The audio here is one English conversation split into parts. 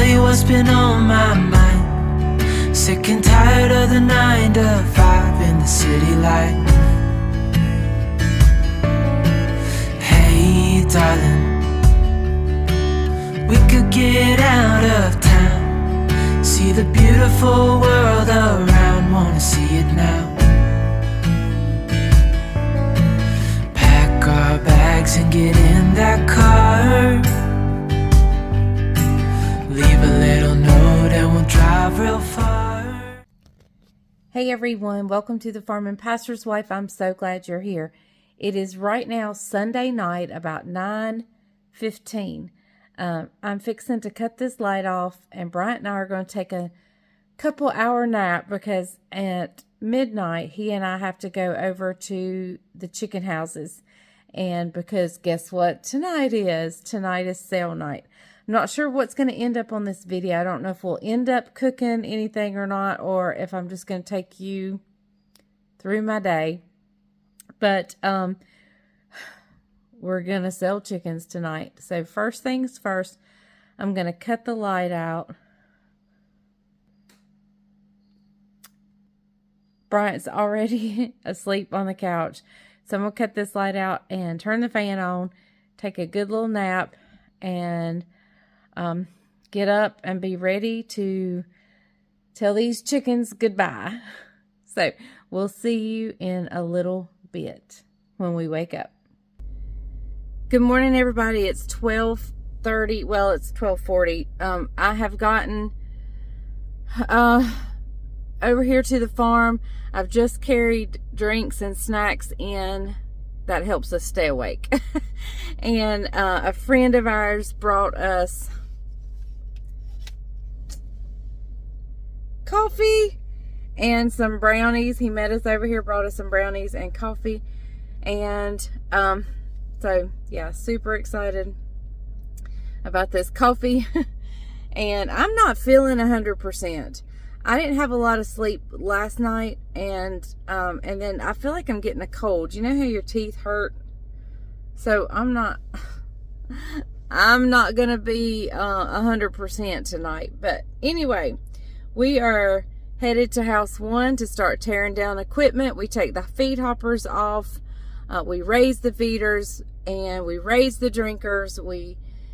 you what's been on my mind. Sick and tired of the 9 to 5 in the city life. Hey darling, we could get out of town, see the beautiful world around, wanna see it now. Pack our bags and get in that car, leave a little note and we'll drive real far. Hey everyone, welcome to the Farm and Pastor's Wife. I'm so glad you're here. It is right now Sunday night, about 9:15. I'm fixing to cut this light off, and Bryant and I are going to take a couple hour nap because at midnight he and I have to go over to the chicken houses. And because guess what tonight is? Tonight is sale night. I'm not sure what's going to end up on this video. I don't know if we'll end up cooking anything or not, or if I'm just going to take you through my day. But we're going to sell chickens tonight. So first things first, I'm going to cut the light out. Bryant's already asleep on the couch. So I'm going to cut this light out and turn the fan on, take a good little nap, and get up and be ready to tell these chickens goodbye. So we'll see you in a little bit when we wake up. Good morning, everybody. It's 12:30. Well, it's 12:40. I have gotten over here to the farm. I've just carried drinks and snacks in. That helps us stay awake. And a friend of ours brought us coffee and some brownies. He met us over here, brought us some brownies and coffee. And so yeah, super excited about this coffee. And I'm not feeling 100%. I didn't have a lot of sleep last night, and then I feel like I'm getting a cold. You know how your teeth hurt? So I'm not gonna be 100% tonight. But anyway, we are headed to house 1 to start tearing down equipment. We take the feed hoppers off, we raise the feeders, and we raise the drinkers.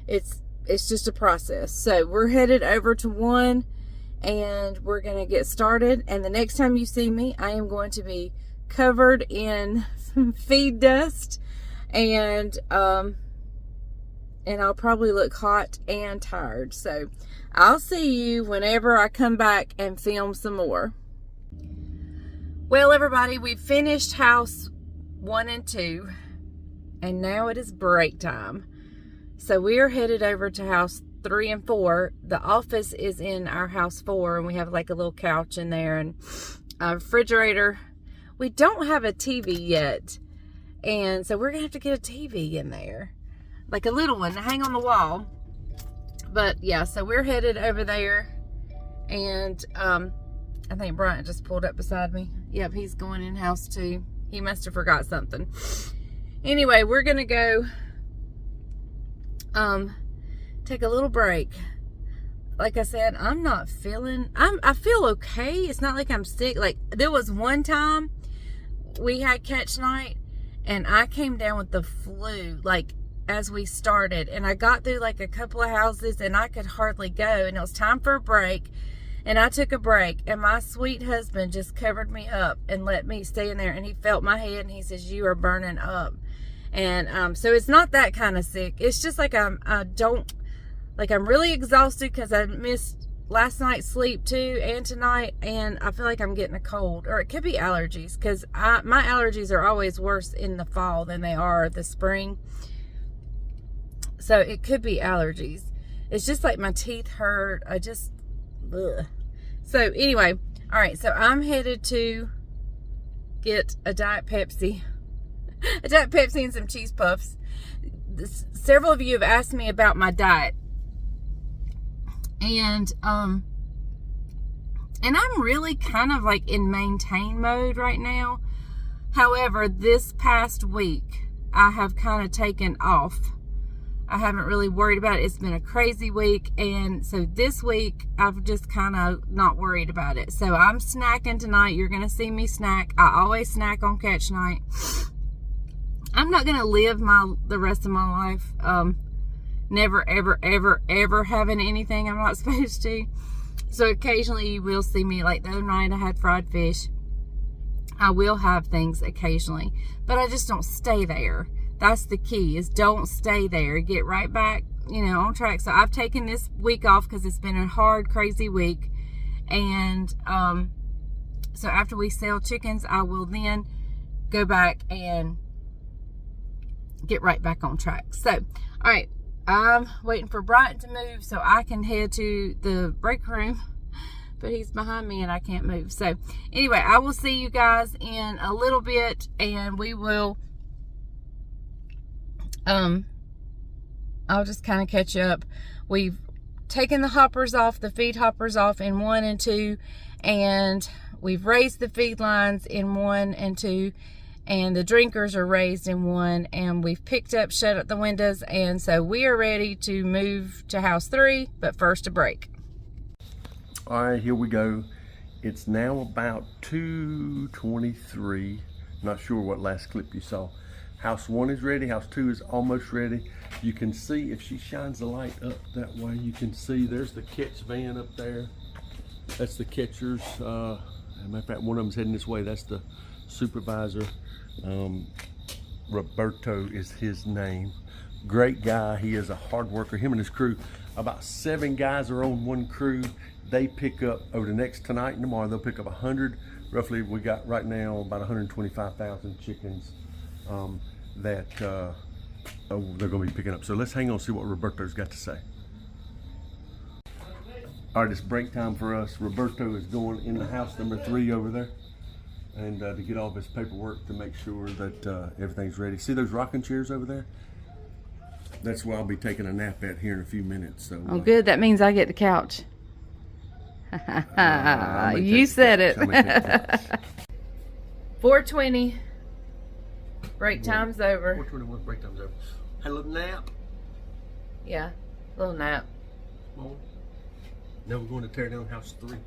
It's just a process. So we're headed over to 1. And we're going to get started. And the next time you see me, I am going to be covered in some feed dust. And I'll probably look hot and tired. So I'll see you whenever I come back and film some more. Well, everybody, we've finished house 1 and 2. And now it is break time. So we are headed over to house 3 and 4. The office is in our house 4, and we have like a little couch in there and a refrigerator. We don't have a TV yet, and so we're gonna have to get a TV in there, like a little one to hang on the wall. But yeah, so we're headed over there, and I think Bryant just pulled up beside me. Yep, he's going in house 2. He must have forgot something. Anyway, we're gonna go take a little break. Like I said, I'm not feeling, I feel okay. It's not like I'm sick. Like there was one time we had catch night and I came down with the flu, like as we started, and I got through like a couple of houses and I could hardly go, and it was time for a break, and I took a break, and my sweet husband just covered me up and let me stay in there, and he felt my head and he says, "You are burning up." And so it's not that kind of sick. It's just like I'm really exhausted because I missed last night's sleep too, and tonight, and I feel like I'm getting a cold, or it could be allergies, because my allergies are always worse in the fall than they are the spring. So it could be allergies. It's just like my teeth hurt. Ugh. So anyway, all right. So I'm headed to get a Diet Pepsi. A Diet Pepsi and some cheese puffs. Several of you have asked me about my diet. And I'm really kind of like in maintain mode right now. However, this past week, I have kind of taken off I haven't really worried about it. It's been a crazy week, and so this week I've just kind of not worried about it. So I'm snacking tonight. You're going to see me snack. I always snack on catch night. I'm not going to live the rest of my life never, ever, ever, ever having anything I'm not supposed to. So occasionally you will see me. Like the other night I had fried fish. I will have things occasionally, but I just don't stay there. That's the key, is don't stay there. Get right back, on track. So I've taken this week off because it's been a hard, crazy week. And so after we sell chickens, I will then go back and get right back on track. So, all right, I'm waiting for Brighton to move so I can head to the break room. But he's behind me and I can't move. So anyway, I will see you guys in a little bit, and we will I'll just kind of catch up. We've taken the hoppers off, the feed hoppers off in 1 and 2, and we've raised the feed lines in 1 and 2, and the drinkers are raised in 1, and we've picked up, shut up the windows, and so we are ready to move to house 3, but first a break. All right, here we go. It's now about 2:23. Not sure what last clip you saw. House 1 is ready. House 2 is almost ready. You can see, if she shines the light up that way, you can see there's the catch van up there. That's the catchers. As a matter of fact, one of them's heading this way. That's the supervisor. Roberto is his name. Great guy. He is a hard worker. Him and his crew. About 7 guys are on one crew. They pick up over the next tonight and tomorrow. They'll pick up 100. Roughly, we got right now about 125,000 chickens that they're going to be picking up. So let's hang on and see what Roberto's got to say. All right, it's break time for us. Roberto is going in the house number 3 over there, and to get all of his paperwork to make sure that everything's ready. See those rocking chairs over there? That's where I'll be taking a nap at here in a few minutes. So oh, good. That means I get the couch. You said it. 4:20. Break time's over. 4:21. Break time's over. Had a little nap. Yeah, a little nap. Now we're going to tear down house 3.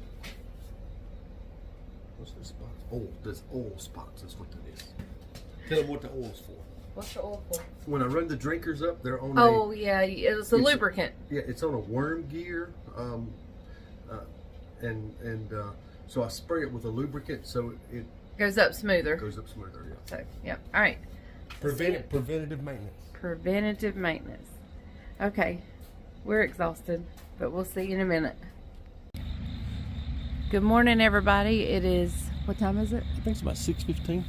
What's this spots? Oh, there's oil spots. That's what that is. Tell them what the oil's for. What's the oil for? When I run the drinkers up, they're on. Oh yeah, it was a lubricant. Yeah, it's on a worm gear, so I spray it with a lubricant so it goes up smoother. Goes up smoother. Yeah. So yep. All right. Preventative maintenance. Preventative maintenance. Okay, we're exhausted, but we'll see you in a minute. Good morning, everybody. It is, what time is it? I think it's about 6:15.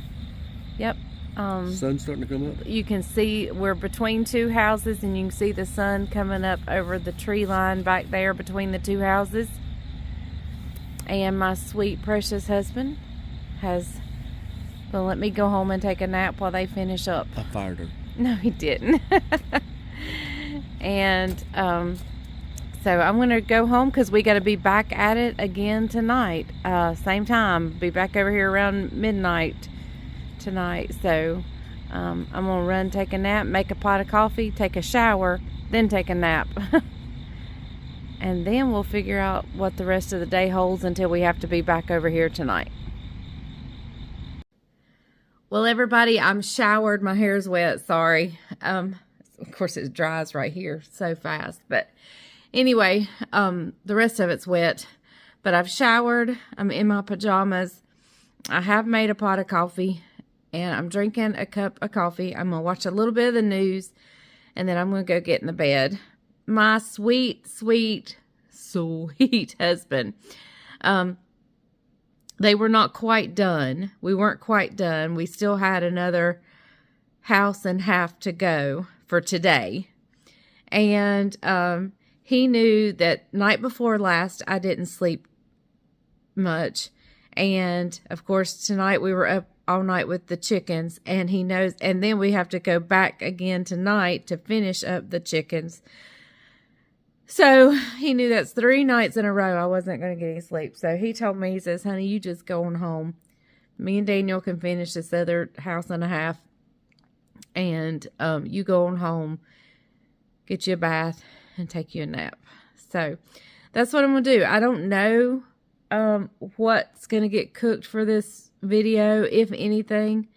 Yep. Sun's starting to come up. You can see we're between 2 houses, and you can see the sun coming up over the tree line back there between the 2 houses. And my sweet, precious husband has, well, let me go home and take a nap while they finish up. I fired her. No, he didn't. And so I'm going to go home because we got to be back at it again tonight. Same time. Be back over here around midnight tonight. So I'm going to run, take a nap, make a pot of coffee, take a shower, then take a nap. And then we'll figure out what the rest of the day holds until we have to be back over here tonight. Well, everybody, I'm showered. My hair's wet. Sorry. Of course, it dries right here so fast. But anyway, the rest of it's wet. But I've showered. I'm in my pajamas. I have made a pot of coffee. And I'm drinking a cup of coffee. I'm going to watch a little bit of the news. And then I'm going to go get in the bed. My sweet, sweet, sweet husband. They were not quite done. We weren't quite done. We still had another house and half to go for today. And he knew that night before last I didn't sleep much. And of course tonight we were up all night with the chickens, and he knows, and then we have to go back again tonight to finish up the chickens. So he knew that's 3 nights in a row I wasn't going to get any sleep. So he told me, he says, honey, you just go on home. Me and Daniel can finish this other house and a half. And you go on home, get you a bath, and take you a nap. So that's what I'm going to do. I don't know what's going to get cooked for this video, if anything.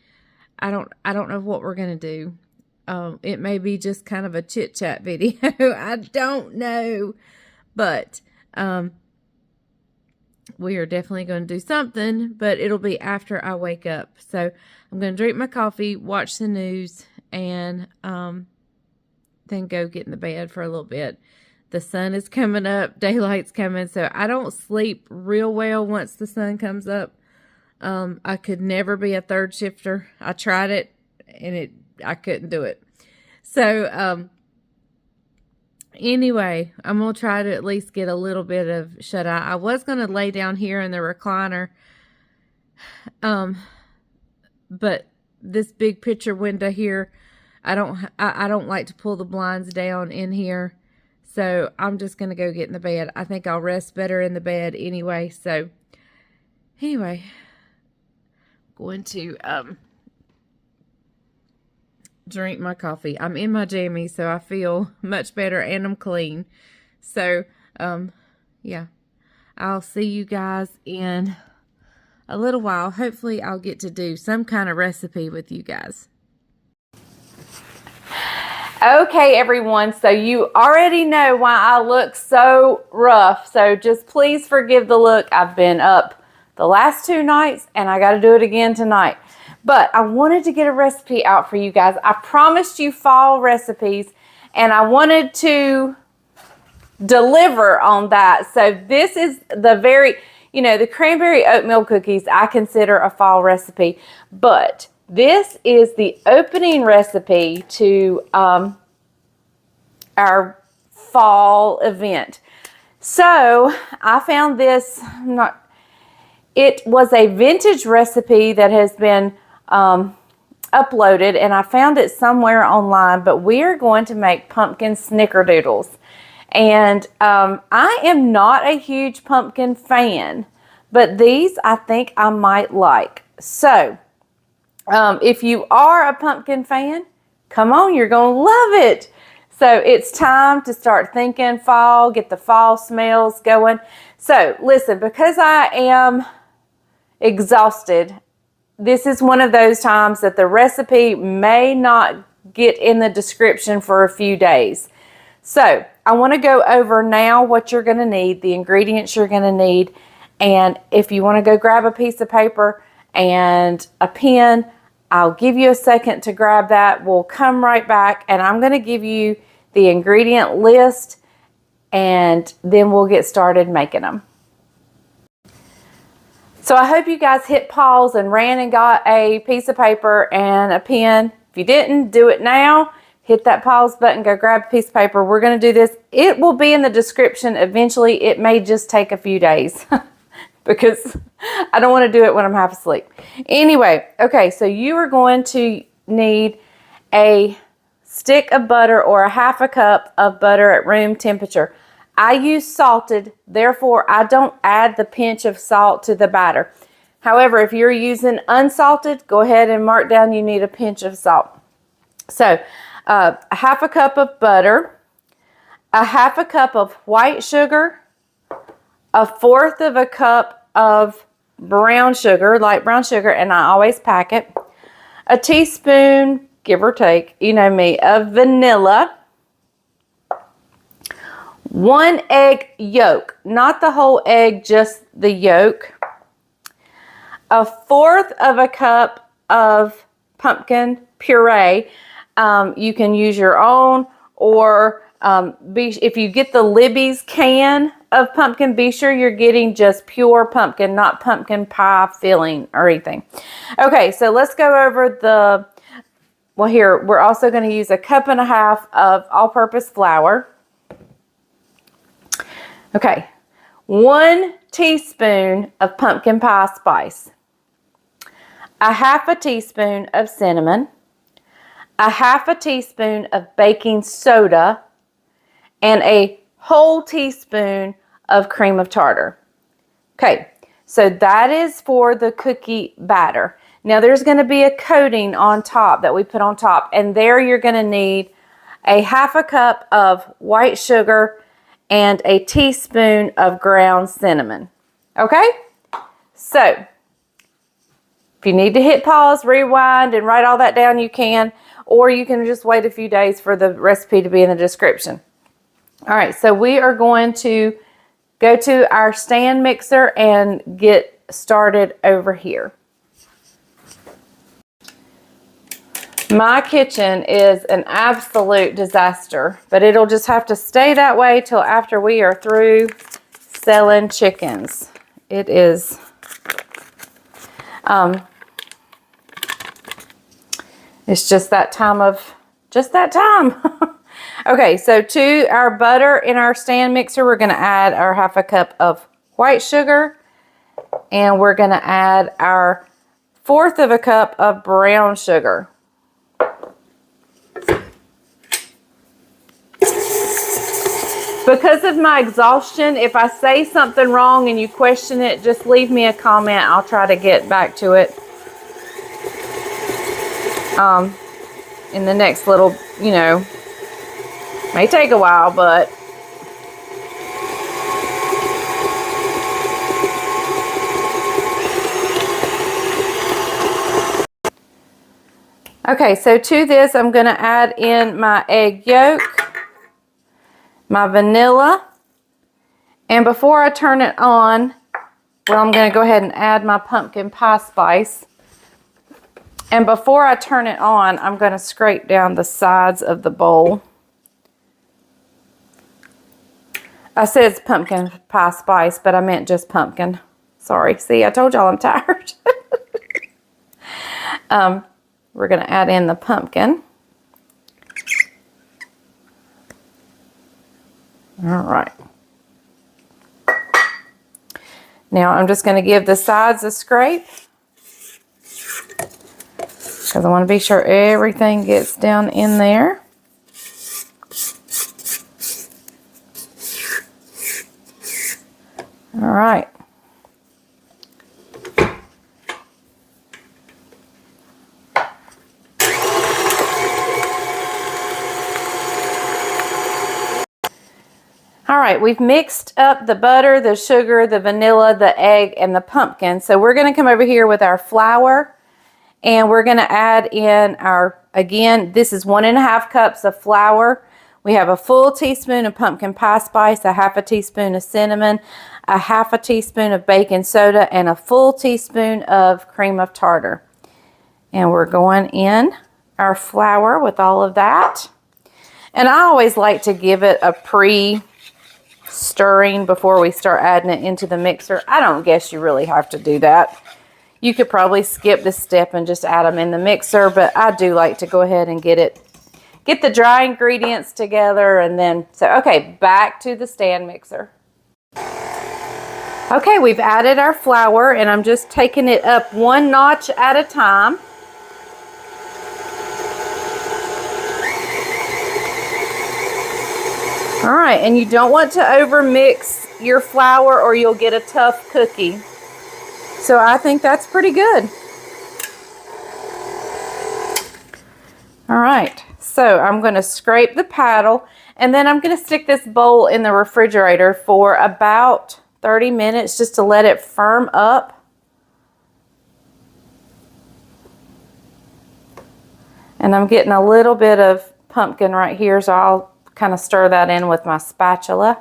I don't know what we're going to do. It may be just kind of a chit chat video. I don't know, but we are definitely going to do something, but it'll be after I wake up. So I'm going to drink my coffee, watch the news, and then go get in the bed for a little bit. The sun is coming up, daylight's coming, so I don't sleep real well once the sun comes up. I could never be a third shifter. I tried it, and I couldn't do it. So, anyway, I'm going to try to at least get a little bit of shut-eye. I was going to lay down here in the recliner, but this big picture window here, I don't like to pull the blinds down in here. So I'm just going to go get in the bed. I think I'll rest better in the bed anyway. So anyway, going to drink my coffee. I'm in my jammies, so I feel much better, and I'm clean. So yeah, I'll see you guys in a little while. Hopefully I'll get to do some kind of recipe with you guys. Okay, everyone, so you already know why I look so rough, so just please forgive the look. I've been up the last 2 nights, and I got to do it again tonight. But I wanted to get a recipe out for you guys. I promised you fall recipes, and I wanted to deliver on that. So this is the very, the cranberry oatmeal cookies I consider a fall recipe, but this is the opening recipe to our fall event. So I found this, it was a vintage recipe that has been uploaded, and I found it somewhere online, but we are going to make pumpkin snickerdoodles. And I am not a huge pumpkin fan, but these I think I might like. So if you are a pumpkin fan, come on, you're going to love it. So it's time to start thinking fall, get the fall smells going. So listen, because I am exhausted, this is one of those times that the recipe may not get in the description for a few days. So I want to go over now what you're going to need, the ingredients you're going to need. And if you want to go grab a piece of paper and a pen, I'll give you a second to grab that. We'll come right back, and I'm going to give you the ingredient list, and then we'll get started making them. So I hope you guys hit pause and ran and got a piece of paper and a pen. If you didn't, do it now. Hit that pause button, go grab a piece of paper. We're going to do this. It will be in the description eventually. It may just take a few days. Because I don't want to do it when I'm half asleep. Anyway, okay, so you are going to need a stick of butter or a half a cup of butter at room temperature. I use salted, therefore I don't add the pinch of salt to the batter. However, if you're using unsalted, go ahead and mark down you need a pinch of salt. So, a half a cup of butter, a half a cup of white sugar, 1/4 of a cup of brown sugar, light brown sugar, and I always pack it. A teaspoon, give or take, you know me, of vanilla. 1 egg yolk, not the whole egg, just the yolk. 1/4 of a cup of pumpkin puree. You can use your own, or if you get the Libby's can of pumpkin, be sure you're getting just pure pumpkin, not pumpkin pie filling or anything. Okay, so let's go over well, here, we're also going to use 1.5 cups of all-purpose flour. Okay, 1 teaspoon of pumpkin pie spice, 1/2 teaspoon of cinnamon, 1/2 teaspoon of baking soda, and a whole teaspoon of cream of tartar. Okay, so that is for the cookie batter. Now there's going to be a coating on top that we put on top, and there you're going to need a 1/2 cup of white sugar, and a teaspoon of ground cinnamon. Okay? So, if you need to hit pause, rewind, and write all that down, you can. Or you can just wait a few days for the recipe to be in the description. All right, so we are going to go to our stand mixer and get started over here. My kitchen is an absolute disaster, but it'll just have to stay that way till after we are through selling chickens. It is, it's just that time. Okay, so to our butter in our stand mixer, we're gonna add our 1/2 cup of white sugar, and we're gonna add our 1/4 cup of brown sugar. Because of my exhaustion, if I say something wrong and you question it, just leave me a comment. I'll try to get back to it in the next little, may take a while, but okay, so to this, I'm going to add in my egg yolk, my vanilla, and before I turn it on, well, I'm going to go ahead and add my pumpkin pie spice. And before I turn it on, I'm going to scrape down the sides of the bowl. I said it's pumpkin pie spice, but I meant just pumpkin. Sorry. See, I told y'all I'm tired. We're going to add in the pumpkin. All right. Now I'm just going to give the sides a scrape, because I want to be sure everything gets down in there. All right. All right, we've mixed up the butter, the sugar, the vanilla, the egg, and the pumpkin. So we're going to come over here with our flour, and we're going to add in our, again, this is 1½ cups of flour. We have a full teaspoon of pumpkin pie spice, a 1/2 teaspoon of cinnamon, a 1/2 teaspoon of baking soda, and a full teaspoon of cream of tartar. And we're going in our flour with all of that. And I always like to give it a pre-stirring before we start adding it into the mixer. I don't guess you really have to do that. You could probably skip this step and just add them in the mixer, but I do like to go ahead and get the dry ingredients together, and then, so okay, back to the stand mixer. Okay, we've added our flour, and I'm just taking it up 1 notch at a time. All right, and you don't want to over mix your flour or you'll get a tough cookie. So I think that's pretty good. All right, so I'm going to scrape the paddle, and then I'm going to stick this bowl in the refrigerator for about 30 minutes just to let it firm up. And I'm getting a little bit of pumpkin right here, so I'll kind of stir that in with my spatula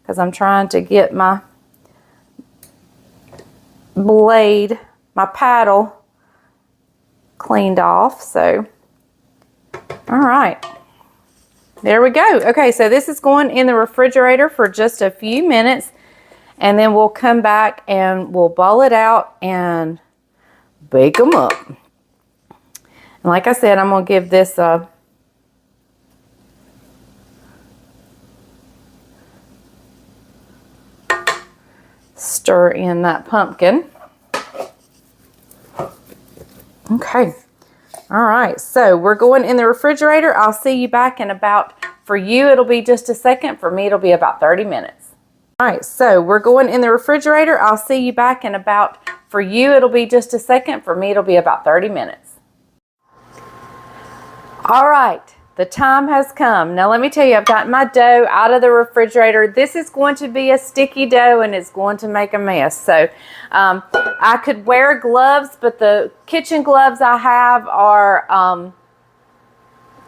because I'm trying to get my blade, my paddle, cleaned off. So, all right, there we go. Okay, so this is going in the refrigerator for just a few minutes, and then we'll come back and we'll ball it out and bake them up. And like I said, I'm going to give this a stir in that pumpkin. Okay. All right. So we're going in the refrigerator. I'll see you back in about, for you, it'll be just a second. For me, it'll be about 30 minutes. All right. So we're going in the refrigerator. I'll see you back in about, for you, it'll be just a second. For me, it'll be about 30 minutes. All right. the time has come. Now let me tell you, I've got my dough out of the refrigerator. This is going to be a sticky dough and it's going to make a mess. So I could wear gloves, but the kitchen gloves I have are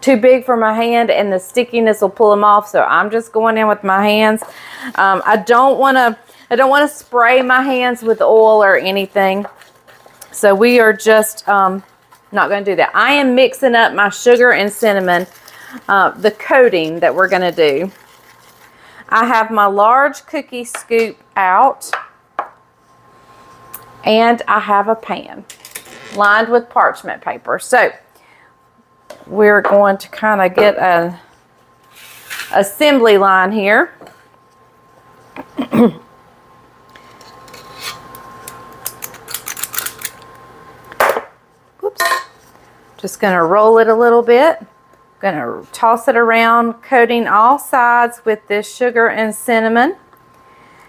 too big for my hand and the stickiness will pull them off. So I'm just going in with my hands. I don't want to spray my hands with oil or anything. So we are just not going to do that. I am mixing up my sugar and cinnamon, the coating that we're going to do. I have my large cookie scoop out, and I have a pan lined with parchment paper. So we're going to kind of get an assembly line here. Whoops. Just going to roll it a little bit. Going to toss it around, coating all sides with this sugar and cinnamon.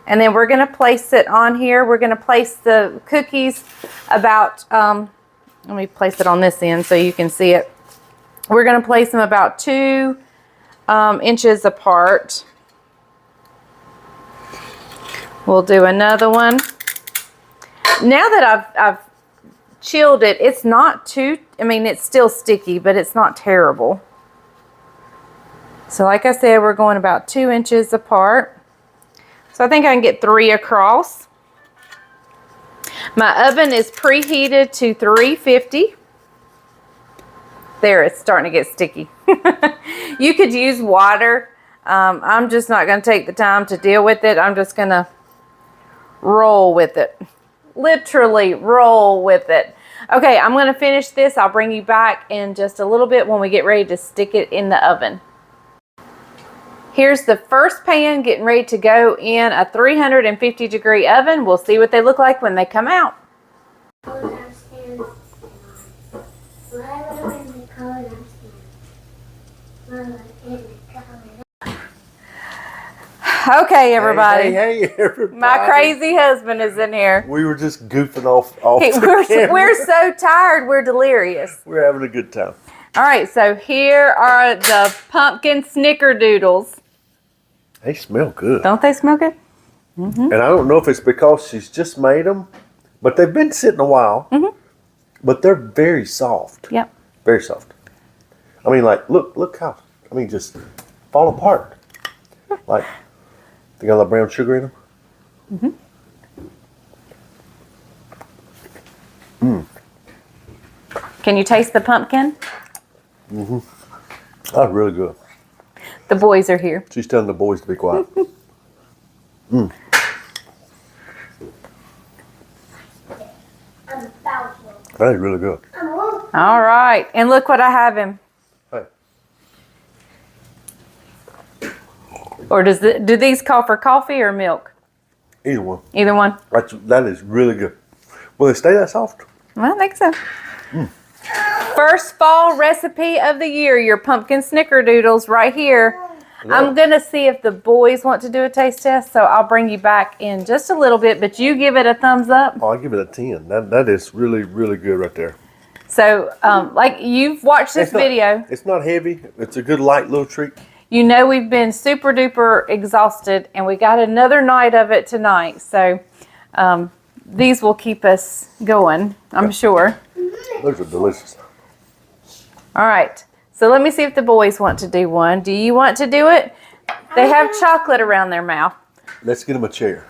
And then we're going to place it on here. We're going to place the cookies about, let me place it on this end so you can see it. We're going to place them about 2 inches apart. We'll do another one. Now that I've chilled it, it's not too, I mean, it's still sticky, but it's not terrible. So like I said, we're going about 2 inches apart. So I think I can get 3 across. My oven is preheated to 350. There, it's starting to get sticky. You could use water. I'm just not going to take the time to deal with it. I'm just going to roll with it. Literally roll with it. Okay, I'm going to finish this. I'll bring you back in just a little bit when we get ready to stick it in the oven. Here's the first pan getting ready to go in a 350-degree oven. We'll see what they look like when they come out. Okay, everybody. Hey, everybody. My crazy husband is in here. We were just goofing off We're so tired, we're delirious. We're having a good time. All right, so here are the pumpkin Snickerdoodles. They smell good. Don't they smell good? Mm-hmm. And I don't know if it's because she's just made them, but they've been sitting a while. Mm-hmm. But they're very soft. Yep. Very soft. I mean, like, look how, I mean, just fall apart. Like, they got a lot of brown sugar in them. Mm-hmm. Can you taste the pumpkin? Mm-hmm. That's really good. The boys are here. She's telling the boys to be quiet. Mm. That is really good. All right. And look what I have him. Hey. Or do these call for coffee or milk? Either one. Either one? That is really good. Will they stay that soft? Well, I think so. Mm. First fall recipe of the year, your pumpkin Snickerdoodles right here. I'm going to see if the boys want to do a taste test, so I'll bring you back in just a little bit, but you give it a thumbs up. Oh, I'll give it a 10. That is really, really good right there. So, like you've watched this video. It's not heavy. It's a good light little treat. You know we've been super duper exhausted, and we got another night of it tonight, so these will keep us going, I'm sure. Those are delicious. All right. So let me see if the boys want to do one. Do you want to do it? They have chocolate around their mouth. Let's get them a chair.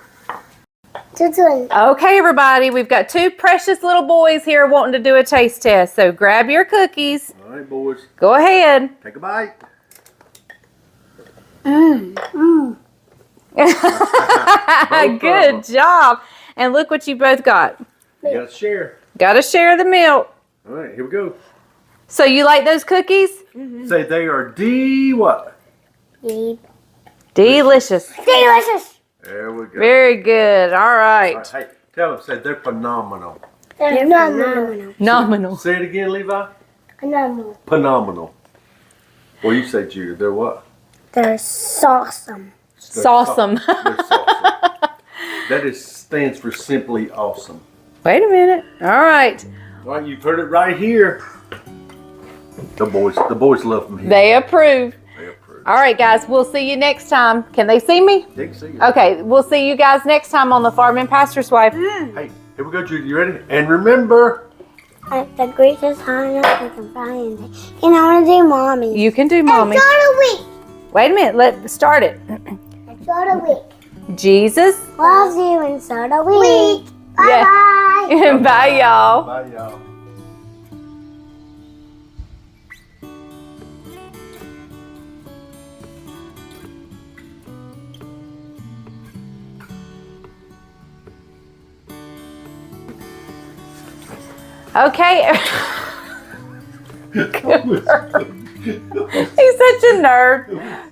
Okay, everybody. We've got 2 precious little boys here wanting to do a taste test. So grab your cookies. All right, boys. Go ahead. Take a bite. Good job. And look what you both got. You got to share. Got to share the milk. All right, here we go. So you like those cookies? Mm-hmm. Say they are what? Delicious. Delicious. There we go. Very good. All right. All right, hey, tell them, say they're phenomenal. They're phenomenal. Nominal. Say it again, Levi. Phenomenal. Phenomenal. Well, you say, Jude, they're what? They're awesome. Sawsome. They're sawsome. That stands for simply awesome. Wait a minute. All right. All right, you've heard it right here. The boys love me. They approve. They approve. All right, guys, we'll see you next time. Can they see me? They can see you. Okay, we'll see you guys next time on the Farm and Pastor's Wife. Hey, here we go, Judy. You ready? And remember. The greatest honor I can find. And I want to do mommy. You can do mommy. It's not a week. Wait a minute, let's start it. It's not a week. Jesus Loves you and so do we. Bye Yeah. bye. Bye, y'all. Bye, y'all. Okay. He's such a nerd.